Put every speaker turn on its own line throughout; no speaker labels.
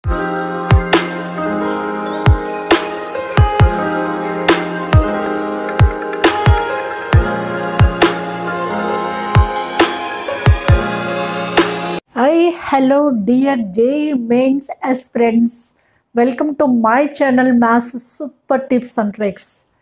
Hi, hello dear JEE Mains aspirants. Welcome to my channel Maths Super Tips and Tricks.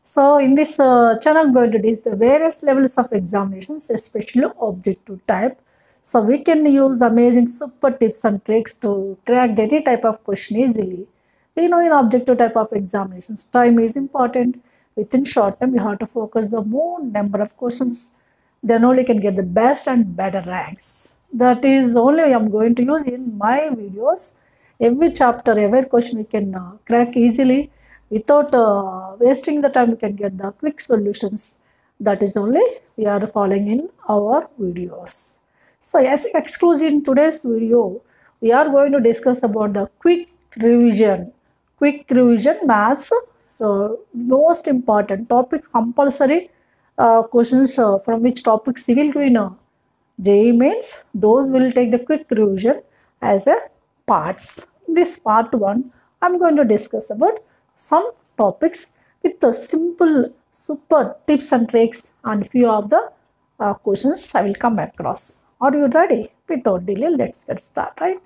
So in this channel, I'm going to discuss the various levels of examinations, especially objective type. So we can use amazing super tips and tricks to crack any type of question easily. You know, in objective type of examinations, time is important. Within short time, you have to focus the more number of questions. Then only can get the best and better ranks. That is only I'm going to use in my videos. Every chapter, every question we can crack easily without wasting the time. We can get the quick solutions. That is only we are following in our videos. So yes, exclusive in today's video, we are going to discuss about the quick revision maths. So most important topics, compulsory questions from which topics we will do in JEE Mains. Those will take the quick revision as a parts. This part 1, I'm going to discuss about some topics with the simple super tips and tricks and few of the questions I will come across. Are you ready? Without delay, let's get started, right?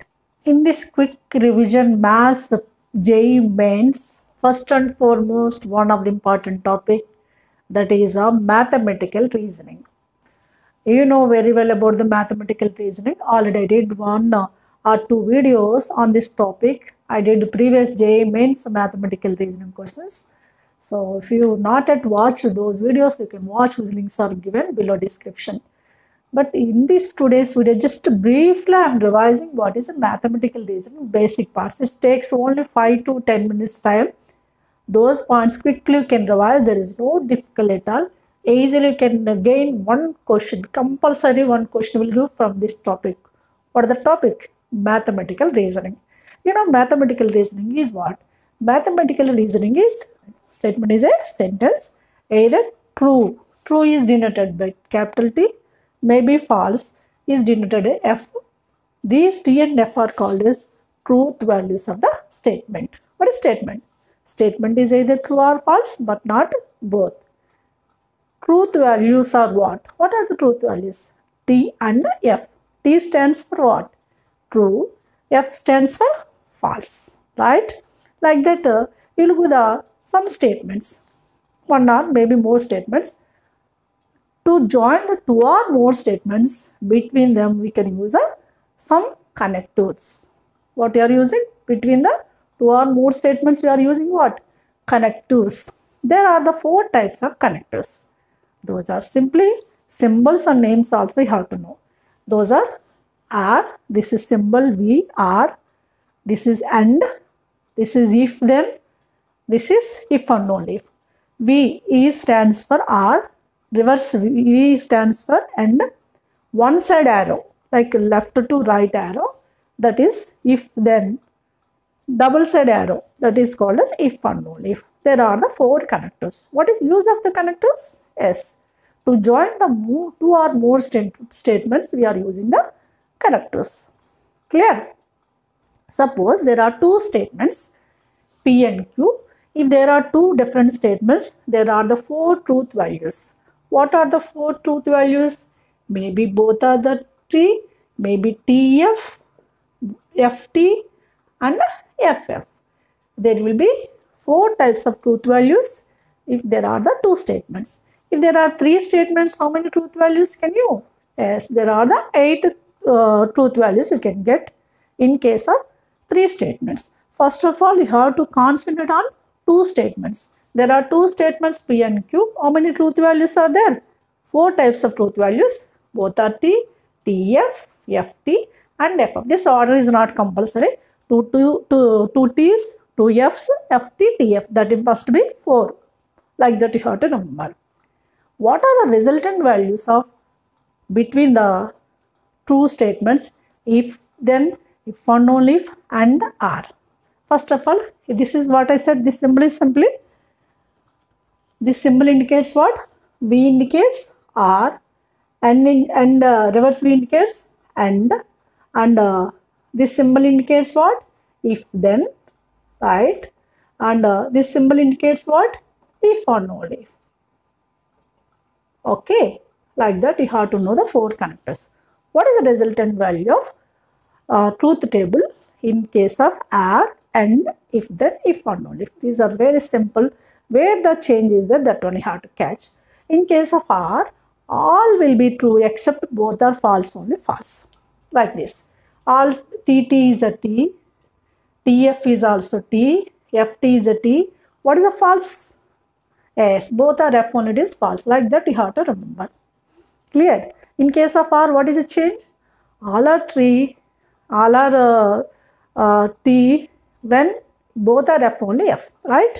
In this quick revision maths JEE Mains, first and foremost, one of the important topic, that is mathematical reasoning. You know very well about the mathematical reasoning. Already I did one or two videos on this topic. I did previous JEE Mains mathematical reasoning questions. So if you not yet watched those videos, you can watch. Whose links are given below description. But in this today's video, just briefly I am revising what is a mathematical reasoning basic parts. It takes only 5 to 10 minutes time. Those points quickly you can revise. There is no difficulty at all. Easily you can gain one question. Compulsory one question will give from this topic. What is the topic? Mathematical reasoning. You know, mathematical reasoning is what? Mathematical reasoning is, statement is a sentence, either true. True is denoted by capital T. Maybe false is denoted by F. These T and F are called as truth values of the statement. What is statement? Statement is either true or false, but not both. Truth values are what? What are the truth values? T and F. T stands for what? True. F stands for false. Right? Like that, you look at some statements. One or maybe more statements. To join the two or more statements, between them we can use some connectors. What you are using? Between the two or more statements we are using what? Connectors. There are the 4 types of connectors. Those are simply symbols and names also you have to know. Those are R, this is symbol V, R, this is AND, this is if then, this is if and only if. V, E stands for R, reverse V stands for AND, one side arrow, like left to right arrow, that is if then. Double side arrow, that is called as if and only if. There are the 4 connectors. What is use of the connectors? Yes. To join the 2 or more statements, we are using the connectors. Clear? Suppose there are 2 statements, P and Q. If there are 2 different statements, there are the 4 truth values. What are the 4 truth values? Maybe both are the T, maybe TF, FT and FF. There will be 4 types of truth values if there are the 2 statements. If there are 3 statements, how many truth values can you? Yes, there are the 8 truth values you can get in case of 3 statements. First of all, you have to concentrate on 2 statements. There are 2 statements P and Q. How many truth values are there? 4 types of truth values. Both are T, TF, FT and FF. This order is not compulsory. 2 T's, 2 F's, FT, TF. That it must be 4. Like that you have to remember. What are the resultant values of between the 2 statements? If, then, if and only if and are. First of all, this is what I said. This symbol is simply, this symbol indicates what? V indicates R and reverse V indicates and this symbol indicates what? if then, right? And this symbol indicates what? If or not if. Okay, like that you have to know the four connectors. What is the resultant value of truth table in case of AR and if then, if or not if? These are very simple. Where the change is there, that only have to catch. In case of R, all will be true except both are false, only false. Like this. All TT is a T, TF is also T, FT is a T. What is a false? Yes, both are F only, it is false. Like that you have to remember. Clear? In case of R, what is the change? All are tree, all are T when both are F only F, right?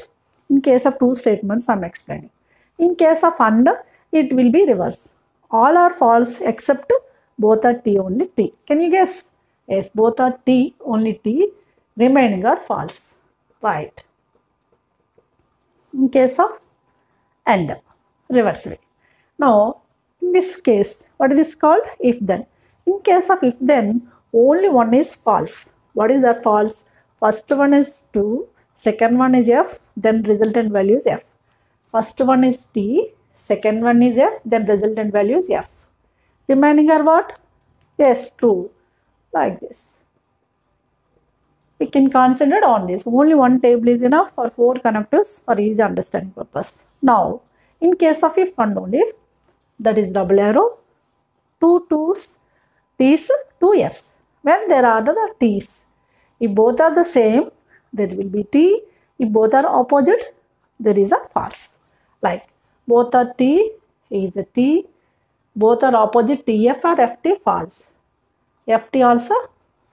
In case of two statements, I am explaining. In case of AND, it will be reverse. All are false except both are T only T. Can you guess? Yes, both are T only T, remaining are false, right? In case of AND, reverse way. Now, in this case, what is this called? If then. In case of if then, only one is false. What is that false? First one is 2, second one is F, then resultant value is F. First one is T, second one is F, then resultant value is F. Remaining are what? Yes, true. Like this. We can concentrate on this. Only one table is enough for 4 connectors for easy understanding purpose. Now, in case of if and only if, that is double arrow, 2 2's, T's, 2 F's. When there are the T's, if both are the same, there will be T. If both are opposite, there is a false. Like both are T, is a T. Both are opposite, TF or FT, false. FT also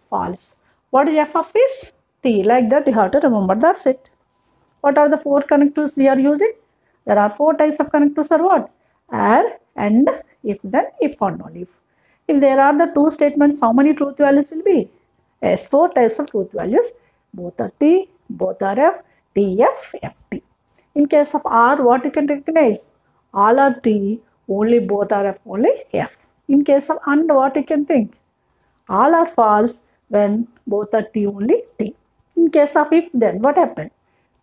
false. What is F of is? T. Like that you have to remember. That's it. What are the 4 connectors we are using? There are 4 types of connectors are what? AR, AND, if then, if or not if. If there are the 2 statements, how many truth values will be? Yes, 4 types of truth values. Both are T, both are F, TF, FT. In case of R, what you can recognize? All are T, only both are F, only F. In case of AND, what you can think? All are false when both are T, only T. In case of if then, what happened?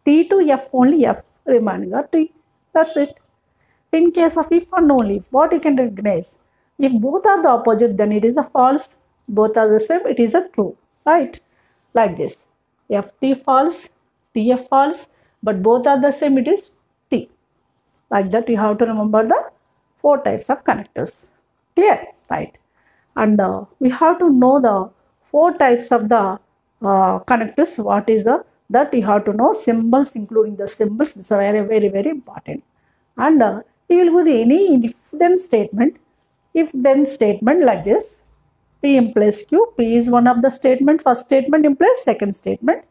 T to F, only F, remaining are T. That's it. In case of if and only if, what you can recognize? If both are the opposite, then it is a false. Both are the same, it is a true. Right? Like this. FT false, TF false, but both are the same, it is T. Like that you have to remember the 4 types of connectors. Clear? Right. And we have to know the 4 types of the connectors. What is that you have to know symbols, including the symbols. This is very important. And you will go any if then statement. If then statement like this. P implies Q. P is one of the statement. First statement implies second statement.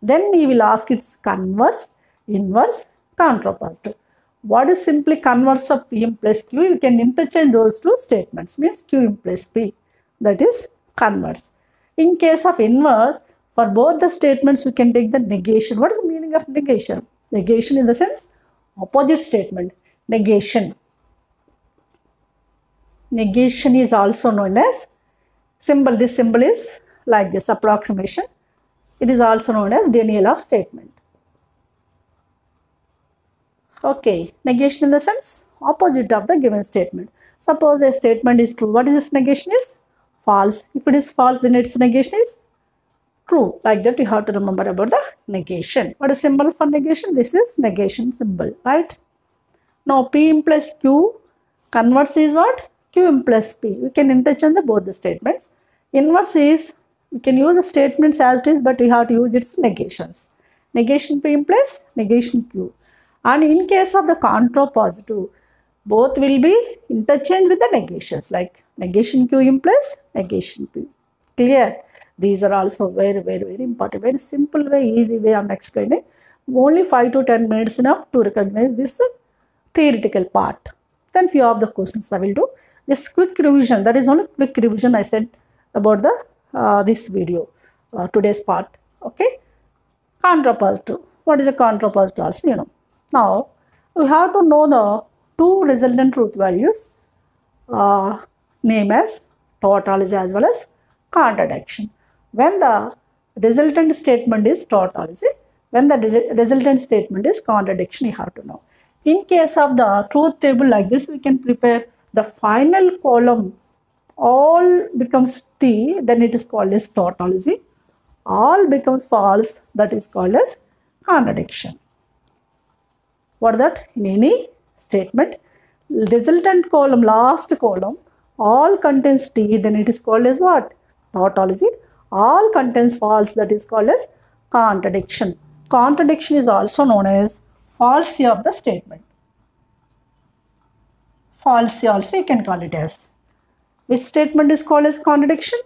Then we will ask its converse, inverse, contrapositive. What is simply converse of P implies Q? You can interchange those 2 statements. Means Q implies P. That is converse. In case of inverse, for both the statements we can take the negation. What is the meaning of negation? Negation in the sense opposite statement. Negation. Negation is also known as symbol. This symbol is like this approximation. It is also known as denial of statement. Okay, negation in the sense opposite of the given statement. Suppose a statement is true. What is this negation is? False. If it is false, then its negation is true. Like that you have to remember about the negation. What is symbol for negation? This is negation symbol, right? Now P implies Q. Converse is what? Q implies P. We can interchange both the statements. Inverse is, we can use the statements as it is, but we have to use its negations. Negation P implies negation Q. And in case of the contrapositive, both will be interchanged with the negations, like negation Q implies negation P. Clear? These are also very important. Very simple way, easy way I am explaining. Only 5 to 10 minutes enough to recognize this theoretical part. Then few of the questions I will do. This quick revision, that is only quick revision I said about the this video, today's part. Okay. Contrapositive. What is a contrapositive also, you know. Now, we have to know the 2 resultant truth values, name as tautology as well as contradiction. When the resultant statement is tautology. When the resultant statement is contradiction, you have to know. In case of the truth table like this, we can prepare the final column all becomes T, then it is called as tautology. All becomes false, that is called as contradiction. What that? In any statement, resultant column, last column, all contains T, then it is called as what? Tautology. All contains false, that is called as contradiction. Contradiction is also known as falsity of the statement. Falsity also you can call it as. Which statement is called as contradiction?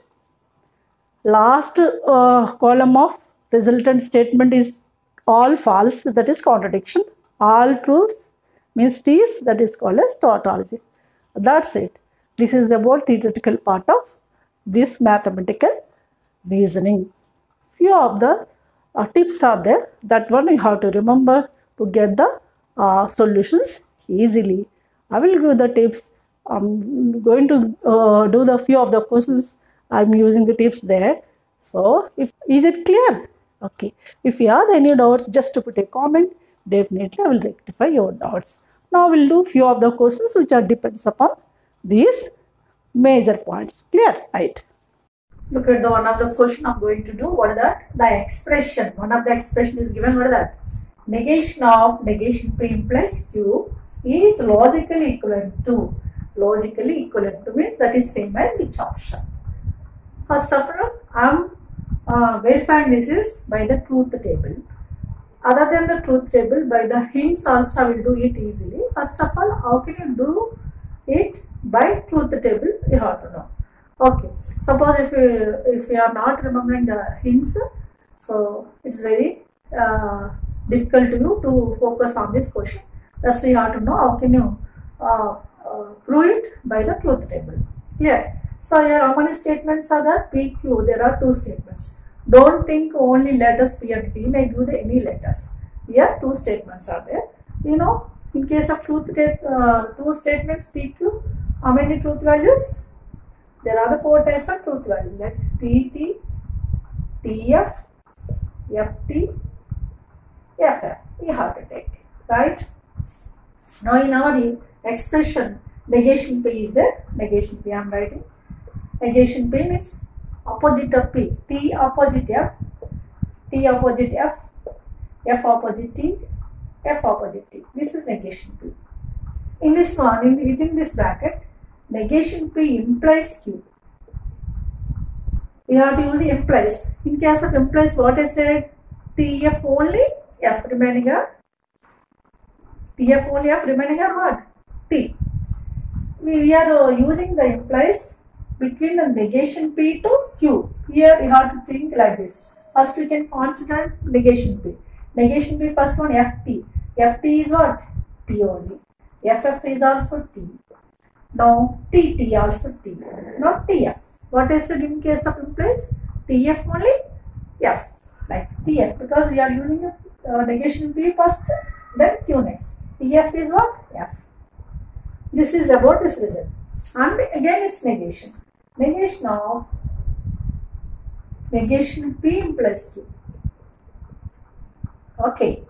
Last column of resultant statement is all false, that is contradiction. All truths means T's, that is called as tautology. That's it. This is about theoretical part of this mathematical reasoning. Few of the tips are there. That one you have to remember to get the solutions easily. I will give the tips. I'm going to do the few of the questions. I'm using the tips there. So, is it clear? Okay. If you have any doubts, just to put a comment. Definitely, I will rectify your doubts. Now, we'll do few of the questions which are depends upon these major points. Clear? Right. Look at the one of the question I'm going to do. What is that? The expression. One of the expression is given. What is that? Negation of negation P implies Q is logically equivalent to. Logically equivalent to means that is same as which option? First of all, I am verifying this is by the truth table. Other than the truth table, by the hints also I will do it easily. First of all, how can you do it by truth table? You have to know. Okay. Suppose if you are not remembering the hints, so it's very difficult to you to focus on this question. That's why you have to know how can you prove it by the truth table. Clear? So here how many statements are there? P, Q. There are two statements. Don't think only letters P and P. You may give the any letters. Here two statements are there. You know, in case of truth two statements P, Q, how many truth values? There are the four types of truth values. That's TT, TF, FT, FF. You have to take, right? Now in our expression, negation P is there. Negation P I am writing. Negation P means opposite of P. T opposite F, T opposite F, F opposite T, F opposite T. This is negation P. In this one, within this bracket, negation P implies Q. We have to use implies. In case of implies, what I said? TF only, F remaining here. TF only, F remaining here what? T. We are using the implies between the negation P to Q. Here you have to think like this. First we can consider negation P. Negation P first one FT. FT is what? T only. FF is also T. Now TT also T. Not TF. What is it in case of implies? TF only F. Like TF because we are using a negation P first, then Q next. TF is what? F. This is about this result. And again it's negation. Negation of negation P implies Q. Okay.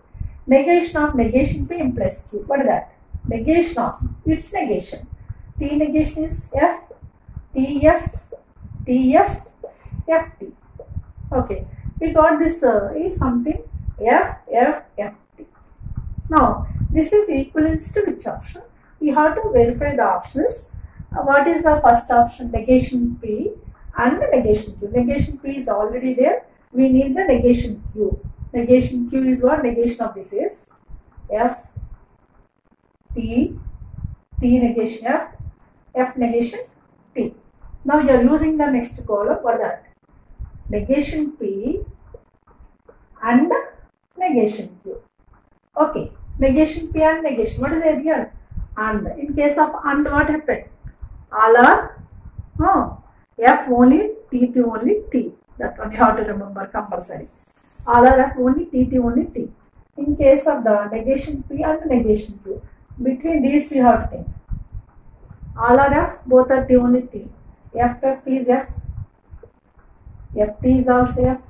Negation of negation P implies Q. What is that? Negation of its negation. T negation is F, TF, TF, FT. Okay. We got this is something F, F, FT. Now this is equivalence to which option? We have to verify the options. What is the first option? Negation P and the negation Q. Negation P is already there. We need the negation Q. Negation Q is what? Negation of this is F, T, T negation F, F negation T. Now you are using the next column for that. Negation P and negation Q. Okay. Negation P and negation. What is the idea? And in case of and what happened? All are F only, T T only, T. That one you have to remember compulsory. All are F only, T T only, T. In case of the negation P and negation Q, between these two you have to think. All are F, both are T only T. FF is F, FT is also F,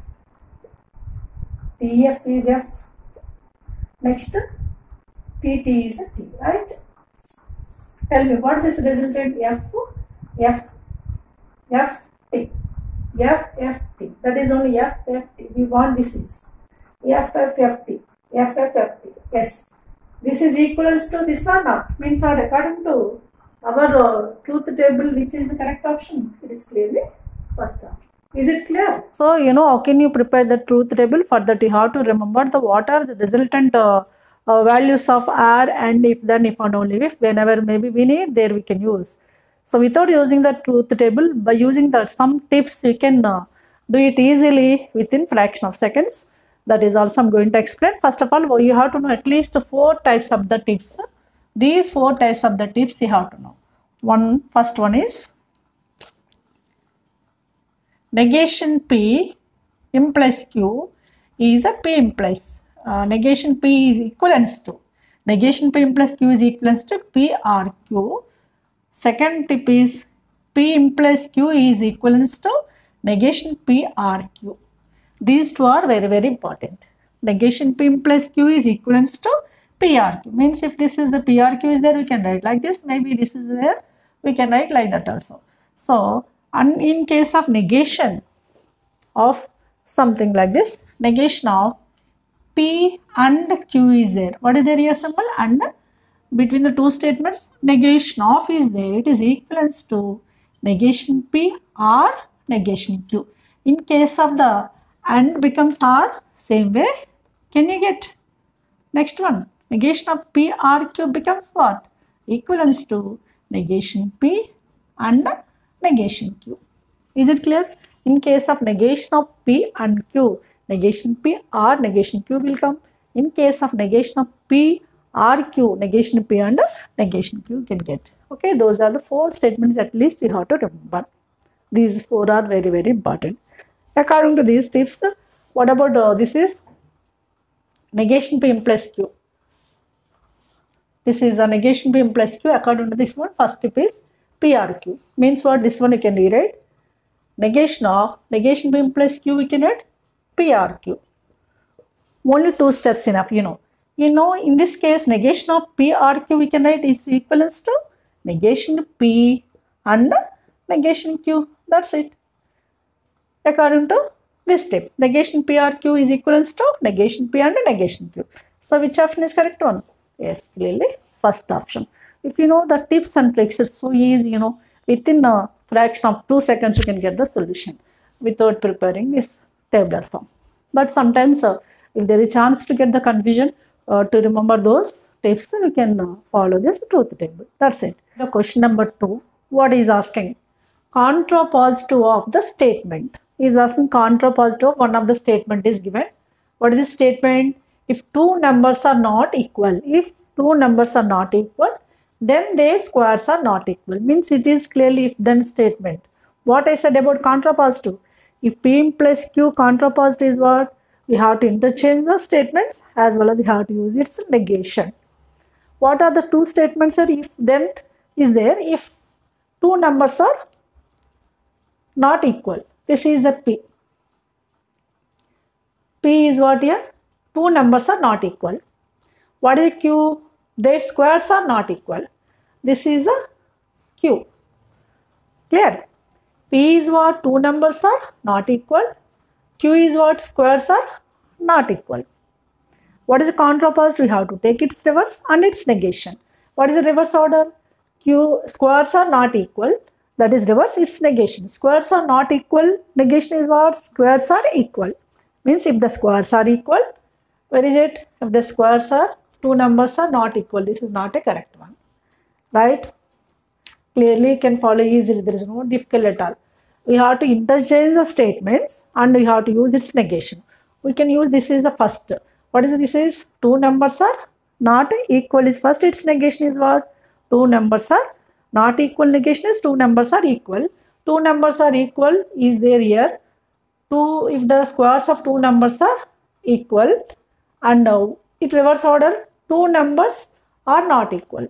TF is F. Next, TT is a T, right? Tell me what this resultant F, F, F, T, F, F, T. That is only F, F, T. We want this is F, F, F, T, F, F, F, T. Yes. This is equivalent to this or not? Means what? According to our truth table, which is the correct option? It is clearly first option. Is it clear? So, how can you prepare the truth table? For that, you have to remember what are the resultant values of R and if, then, if and only if, whenever maybe we need, there we can use. So, without using the truth table, by using some tips, you can do it easily within fraction of seconds. That is also I'm going to explain. First of all, you have to know at least 4 types of the tips. These 4 types of the tips you have to know. First one is negation P implies Q is a P implies. Negation P is equivalence to. Negation P implies Q is equivalence to P R Q. Second tip is P implies Q is equivalence to negation P R Q. These two are very, very important. Negation P implies Q is equivalence to PRQ. Means if this is the PRQ is there, we can write like this. Maybe this is there, we can write like that also. So, and in case of negation of something like this, negation of P and Q is there. What is the real symbol? And between the two statements, negation of is there. It is equivalence to negation P or negation Q. In case of the and becomes R, same way. Can you get? Next one, negation of P R Q becomes what? Equivalence to negation P and negation Q. Is it clear? In case of negation of P and Q, negation P or negation Q will come. In case of negation of P or Q, negation P and negation Q can get. Okay, those are the 4 statements at least you have to remember. These 4 are very, very important. According to these tips, what about this is negation P implies Q. This is a negation P implies Q. According to this one, first tip is PRQ. Means what? This one you can rewrite. Negation of negation P implies Q we can write PRQ. Only 2 steps enough, in this case, negation of PRQ we can write is equivalence to negation P and negation Q. That's it. According to this tip, negation PRQ is equivalence to negation P and negation Q. So, which option is correct one? Yes, clearly first option. If you know the tips and tricks, it's so easy, within a fraction of 2 seconds you can get the solution without preparing this tabular form. But sometimes if there is a chance to get the confusion to remember those tips, you can follow this truth table. That's it. The question number 2, what is asking? Contrapositive of the statement. Is asking contrapositive of one of the statement is given. What is the statement? If 2 numbers are not equal, then their squares are not equal. Means it is clearly if then statement. What I said about contrapositive? If P implies Q, contrapositive is what? We have to interchange the statements as well as we have to use its negation. What are the 2 statements that if then is there? If 2 numbers are not equal. This is a P. P is what here? 2 numbers are not equal. What is Q? Their squares are not equal. This is a Q. Clear? P is what? 2 numbers are not equal. Q is what? Squares are not equal. What is the contrapositive? We have to take its reverse and its negation. What is the reverse order? Q squares are not equal. That is reverse, its negation. Squares are not equal. Negation is what? Squares are equal. Means if the squares are equal, where is it? If the squares are, 2 numbers are not equal. This is not a correct one. Right? Clearly you can follow easily. There is no difficulty at all. We have to interchange the statements and we have to use its negation. We can use this is the first. What is this is? 2 numbers are not equal is first. Its negation is what? 2 numbers are not equal. Negation is 2 numbers are equal. 2 numbers are equal is there here. 2 if the squares of 2 numbers are equal and now it reverse order 2 numbers are not equal.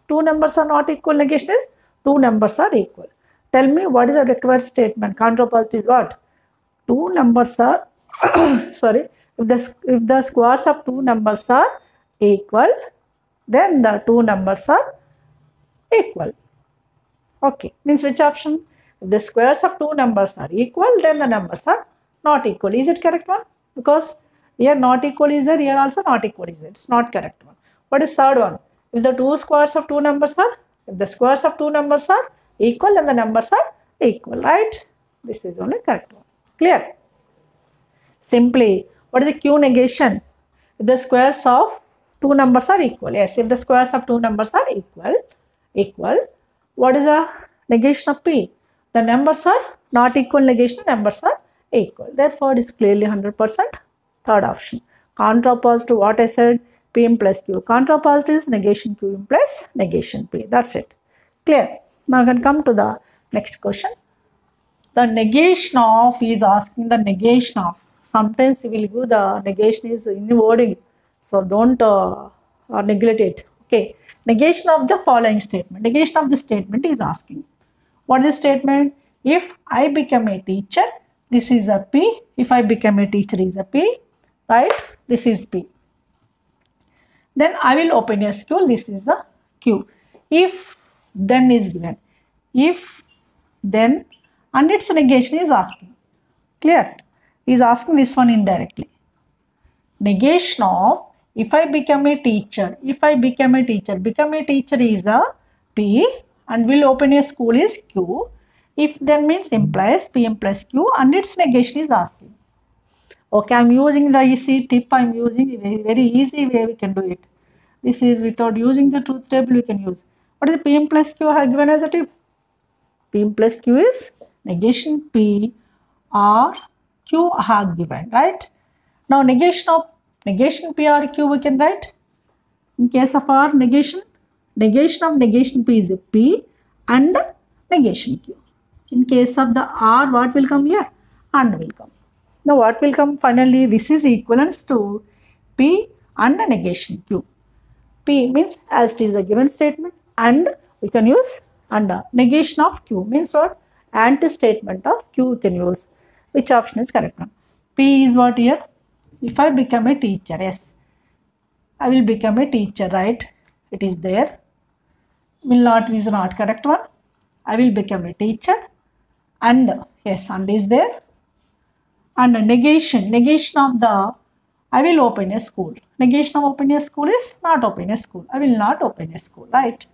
2 numbers are not equal. Negation is 2 numbers are equal. Tell me what is the required statement? Contrapositive is what? 2 numbers are sorry, If the squares of two numbers are equal, then the two numbers are equal. Okay, means which option? If the squares of two numbers are equal, then the numbers are not equal. Is it correct one? Because here not equal is there, here also not equal is there. It's not correct one. What is third one? If the two squares of two numbers are, if the squares of two numbers are equal, then the numbers are equal, right? This is only correct one. Clear? Simply, what is the Q negation? If the squares of two numbers are equal. Yes, if the squares of two numbers are equal, what is the negation of P? The numbers are not equal, negation numbers are equal. Therefore, it is clearly 100% third option. Contrapositive, what I said, P plus Q. Contrapositive is negation Q plus negation P. That's it. Clear? Now I can come to the next question. The negation of is asking the negation of. Sometimes we will give the negation is in wording. So don't neglect it. Okay. Negation of the following statement. Negation of the statement is asking. What is the statement? If I become a teacher, this is a P. If I become a teacher is a P. Right? This is P. Then I will open a school. This is a Q. If then is given. If then and its negation is asking. Clear? Is asking this one indirectly. Negation of if I become a teacher. If I become a teacher is a P and will open a school is Q. If then means implies P plus Q and its negation is asking. Okay, I am using the easy tip. I am using a very easy way we can do it. This is without using the truth table we can use. What is the P plus Q I have given as a tip? P plus Q is negation P or Q I have given, right? Now negation of negation P or Q we can write. In case of R negation of negation P is a P and negation Q. In case of the R, what will come here? And will come. Now what will come finally? This is equivalence to P and negation Q. P means as it is a given statement and we can use and negation of Q means what? Anti-statement of Q we can use. Which option is correct one? P is what here? If I become a teacher, yes. I will become a teacher, right? It is there. Will not is not correct one. I will become a teacher and yes, and is there. And negation of the I will open a school. Negation of open a school is not open a school. I will not open a school, right?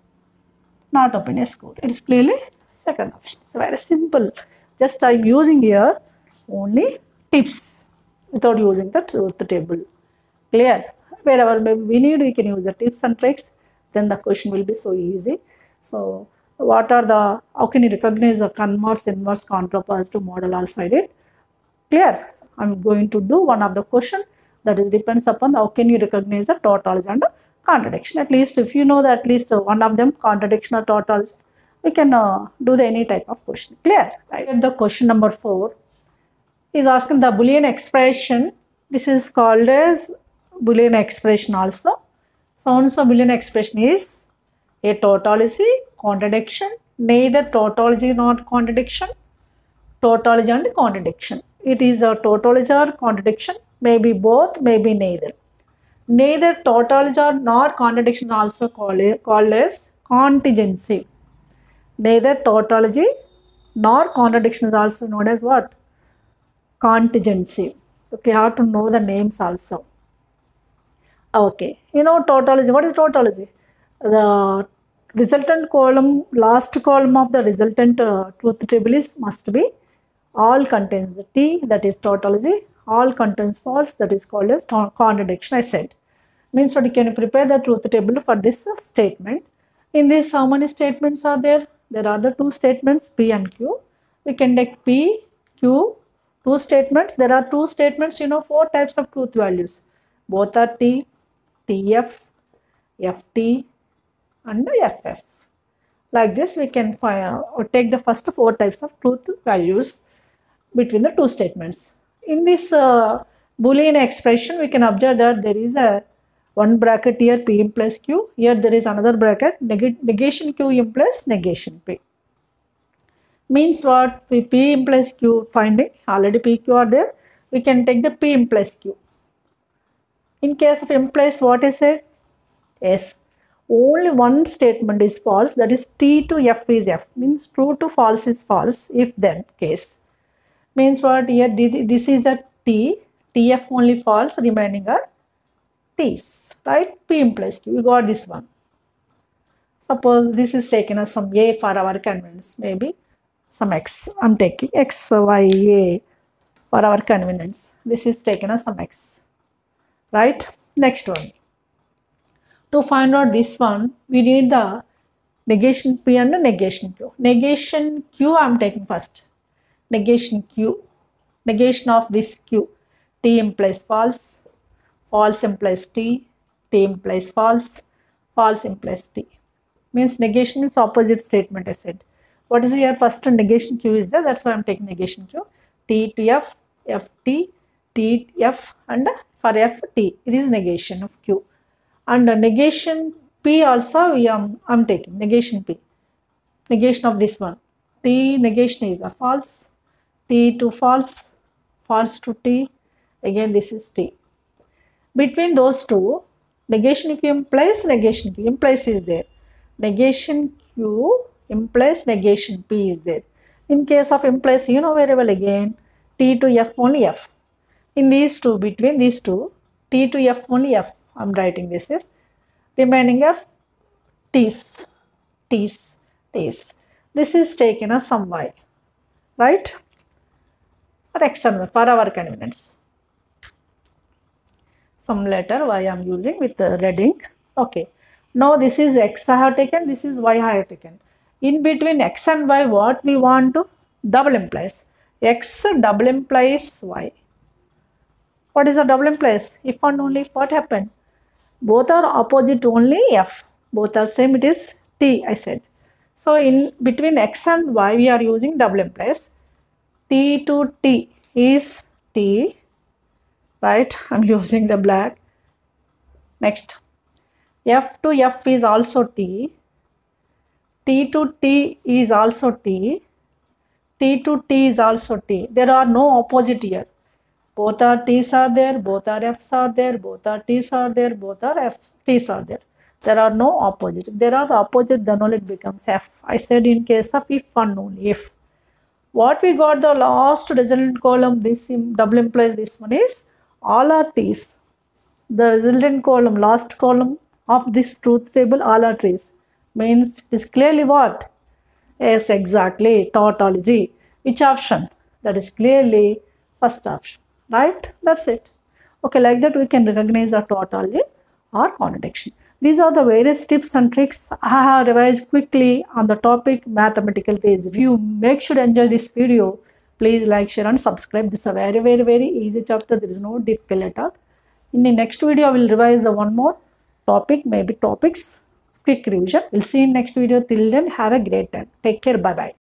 Not open a school. It is clearly second option. So very simple. Just I am using here only tips without using the truth table. Clear? Wherever we need, we can use the tips and tricks. Then the question will be so easy. So what are the, how can you recognize the converse, inverse, contrapositive model also I did. Clear? I am going to do one of the question that is depends upon how can you recognize the tautology and contradiction. At least if you know that at least one of them contradiction or tautology, we can do the any type of question. Clear? Right. The question number 4 is asking the Boolean expression. This is called as Boolean expression also. So Boolean expression is a tautology, contradiction, neither tautology nor contradiction, tautology and contradiction. It is a tautology or contradiction, maybe both, maybe neither. Neither tautology nor contradiction also called as contingency. Neither tautology nor contradiction is also known as what? Contingency. Okay, you have to know the names also. Okay, you know tautology. What is tautology? The resultant column, last column of the resultant truth table is must be all contains the T, that is tautology. All contains false, that is called as contradiction. I said. Means what you can prepare the truth table for this statement. In this, how many statements are there? There are the two statements P and Q. We can take P, Q, two statements. There are two statements, you know, 4 types of truth values. Both are T, TF, FT and FF. Like this, we can take the first 4 types of truth values between the two statements. In this Boolean expression, we can observe that there is a one bracket here P implies Q. Here there is another bracket negation Q implies negation P. Means what? P implies Q, find it. Already P, Q are there. We can take the P implies Q. In case of implies, what is it? Yes, only one statement is false, that is T to F is F, means true to false is false, if then case. Means what here, this is a T, TF only false, remaining are T's, right? P implies Q, we got this one. Suppose this is taken as some A for our convenience, maybe some X, I'm taking X, Y, A for our convenience. This is taken as some X, right? Next one. To find out this one, we need the negation P and negation Q. Negation Q I am taking first. Negation Q. Negation of this Q. T implies false. False implies T. T implies false. False implies T. Means negation means opposite statement, I said. What is here? First negation Q is there. That's why I am taking negation Q. T to F. F T. T F and for F T. It is negation of Q. And negation P also I'm taking negation P. Negation of this one. T negation is a false. T to false. False to T. Again this is T. Between those two, negation Q implies negation Q. Implies is there. Negation Q implies negation P is there. In case of implies, you know very well again. T to F only F. In these two, between these two, T to F only F. I'm writing this is remaining of T's, T's, T's. This is taken as some Y, right? For X and Y, for our convenience. Some letter Y I am using with the red ink. Okay. Now this is X I have taken, this is Y I have taken. In between X and Y, what we want to? Double implies. X double implies Y. What is a double implies? If and only if, what happened? Both are opposite only F. Both are same, it is T, I said. So in between X and Y, we are using double implies. T to T is T, right? I'm using the black. Next, F to F is also T. T to T is also T. T to T is also T. There are no opposite here. Both are T's are there, both are F's are there, both are T's are there, both are T's are there. There are no opposites. If there are opposite, then only it becomes F. I said in case of if and only if. What we got the last resultant column, this double implies this one is all are T's. The resultant column, last column of this truth table, all are T's. Means it is clearly what? Yes, exactly. Tautology. Which option? That is clearly first option. Right? That's it. Okay, like that we can recognize a tautology or contradiction. These are the various tips and tricks I have revised quickly on the topic mathematical phase. If you make sure enjoy this video, please like, share and subscribe. This is a very easy chapter. There is no difficult at all. In the next video, I will revise the one more topic, maybe topics, quick revision. We'll see in next video. Till then, have a great time. Take care. Bye-bye.